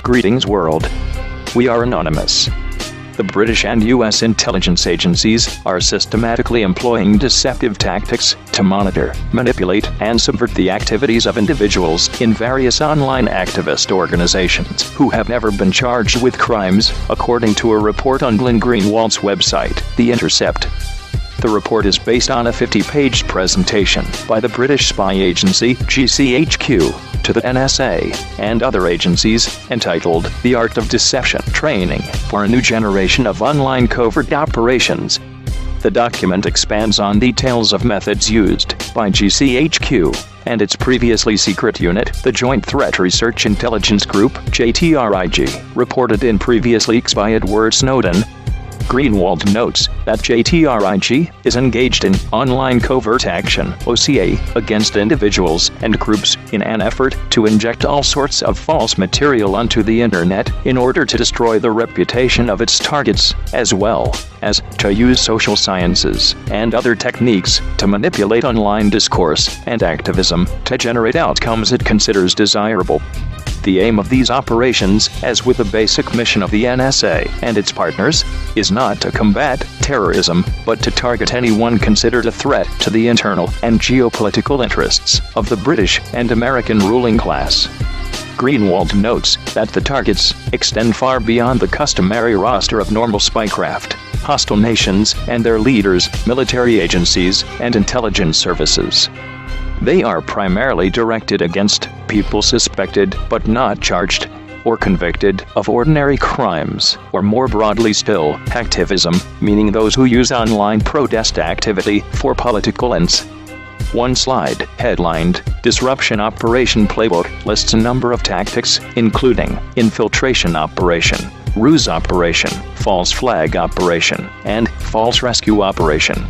Greetings world. We are anonymous. The British and US intelligence agencies are systematically employing deceptive tactics to monitor, manipulate, and subvert the activities of individuals in various online activist organizations who have never been charged with crimes, according to a report on Glenn Greenwald's website, The Intercept. The report is based on a 50-page presentation by the British spy agency GCHQ to the NSA and other agencies entitled The Art of Deception Training for a New Generation of Online Covert Operations. The document expands on details of methods used by GCHQ and its previously secret unit, the Joint Threat Research Intelligence Group, JTRIG, reported in previous leaks by Edward Snowden. Greenwald notes that JTRIG is engaged in online covert action (OCA) against individuals and groups in an effort to inject all sorts of false material onto the internet in order to destroy the reputation of its targets, as well as to use social sciences and other techniques to manipulate online discourse and activism to generate outcomes it considers desirable. The aim of these operations, as with the basic mission of the NSA and its partners, is not to combat terrorism, but to target anyone considered a threat to the internal and geopolitical interests of the British and American ruling class. Greenwald notes that the targets extend far beyond the customary roster of normal spycraft, hostile nations and their leaders, military agencies, and intelligence services. They are primarily directed against people suspected but not charged or convicted of ordinary crimes, or more broadly still, activism, meaning those who use online protest activity for political ends. One slide, headlined, Disruption Operation Playbook, lists a number of tactics, including infiltration operation, ruse operation, false flag operation, and false rescue operation.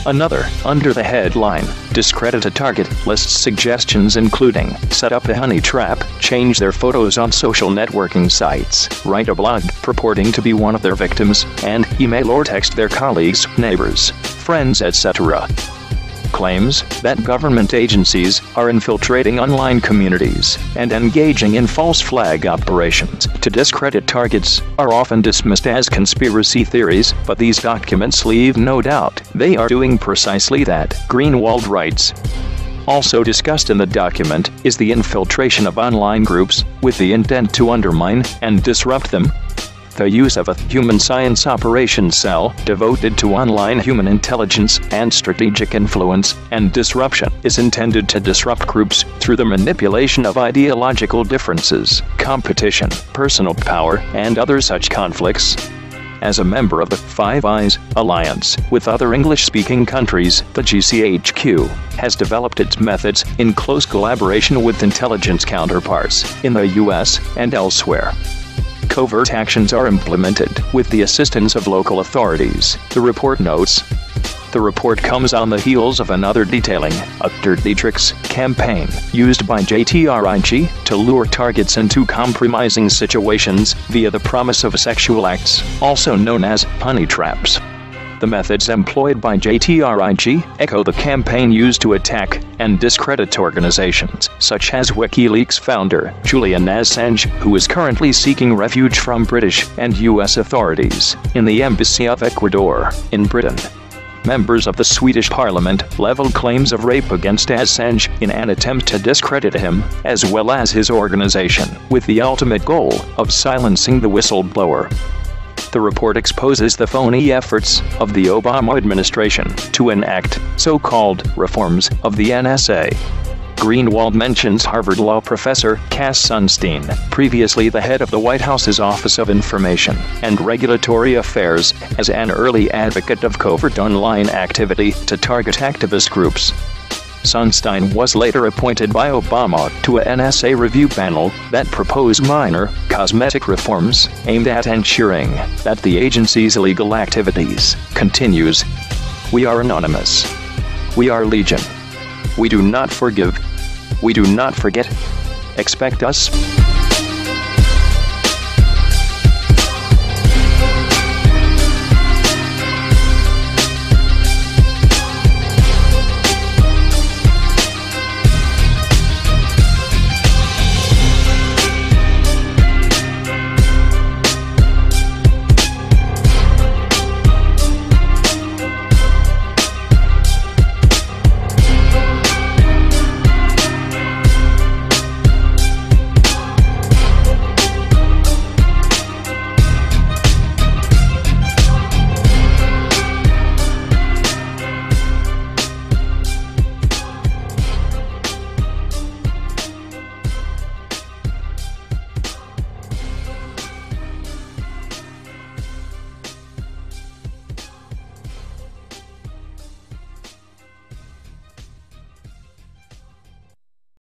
Another, under the headline, Discredit a Target, lists suggestions including set up a honey trap, change their photos on social networking sites, write a blog purporting to be one of their victims, and email or text their colleagues, neighbors, friends, etc. Claims that government agencies are infiltrating online communities and engaging in false flag operations to discredit targets are often dismissed as conspiracy theories, but these documents leave no doubt they are doing precisely that, Greenwald writes. Also discussed in the document is the infiltration of online groups with the intent to undermine and disrupt them. The use of a human science operations cell devoted to online human intelligence and strategic influence and disruption is intended to disrupt groups through the manipulation of ideological differences, competition, personal power, and other such conflicts. As a member of the Five Eyes alliance with other English-speaking countries, the GCHQ has developed its methods in close collaboration with intelligence counterparts in the US and elsewhere. Covert actions are implemented with the assistance of local authorities, the report notes. The report comes on the heels of another detailing a JTRIG campaign used by JTRIG to lure targets into compromising situations via the promise of sexual acts, also known as honey traps. The methods employed by JTRIG echo the campaign used to attack and discredit organizations such as WikiLeaks founder Julian Assange, who is currently seeking refuge from British and US authorities in the Embassy of Ecuador in Britain. Members of the Swedish Parliament leveled claims of rape against Assange in an attempt to discredit him, as well as his organization, with the ultimate goal of silencing the whistleblower. The report exposes the phony efforts of the Obama administration to enact so-called reforms of the NSA. Greenwald mentions Harvard law professor Cass Sunstein, previously the head of the White House's Office of Information and Regulatory Affairs, as an early advocate of covert online activity to target activist groups. Sunstein was later appointed by Obama to a NSA review panel that proposed minor, cosmetic reforms aimed at ensuring that the agency's illegal activities continues. We are anonymous. We are legion. We do not forgive. We do not forget. Expect us.